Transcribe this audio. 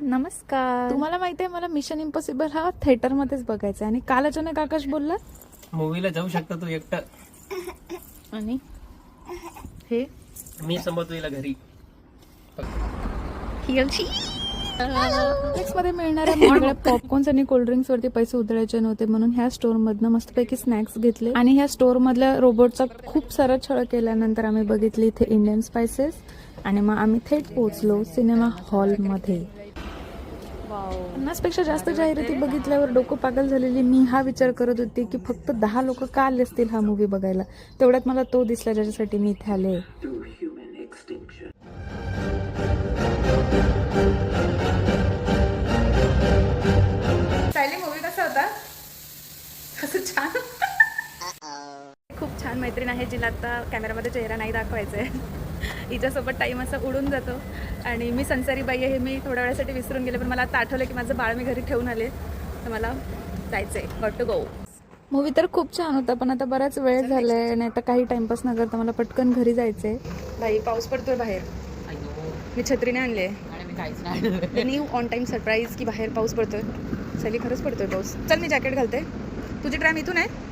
नमस्कार. तुम्हाला माहिती आहे मला मिशन इम्पॉसिबल हा थिएटर मध्येच बघायचा आणि काल अचानक आकाश बोलला मूवीला जाऊ शकता तू एकटा आणि हे मी संभवतो हिला घरी. नेक्स्ट मध्ये मिळणाऱ्या वेगवेगळ्या पॉपकॉर्न्स आणि कोल्ड्रिंक्स वरती पैसे उधळायचे नव्हते म्हणून ह्या स्टोर मधनं मस्तपैकी स्नॅक्स घेतले आणि ह्या स्टोर मधल्या रोबोटचा खूप सारा छळ केल्यानंतर आम्ही बघितली इथे इंडियन स्पायसेस आणि मग आम्ही थेट पोहोचलो सिनेमा हॉल मध्ये. 50 पेक्षा जास्त जाहिराती बघितल्यावर डोकं पागल झालेली मी हा विचार करत होती की फक्त 10 लोक का आले असतील हा मूवी बघायला. तेवढ्यात मला तो दिसला ज्याच्यासाठी मी इथे आले. सायली मूवी कसा होता? असं छान. खूप छान मैत्रीण आहे जिला आता कॅमेरामध्ये चेहरा नाही दाखवायचा आहे. हिच्यासोबत टाईम असा उडून जातो आणि मी संसारी बाई आहे हे मी थोड्या वेळासाठी विसरून गेले पण मला आता आठवलं की माझं बाळ मी घरी ठेवून आले तर मला जायचं आहे. Got to go. मूवी तर खूप छान होता पण आता बराच वेळ झालाय आणि आता काही टाइमपास न करता मला पटकन घरी जायचंय. बाई पाऊस पडतोय बाहेर. मी छत्रीने आणले आणि ऑन टाइम सरप्राईज की बाहेर पाऊस पडतोय. सली खरंच पडतोय पाऊस. चल मी जॅकेट घालते. तुझी ट्रॅम इथून आहे.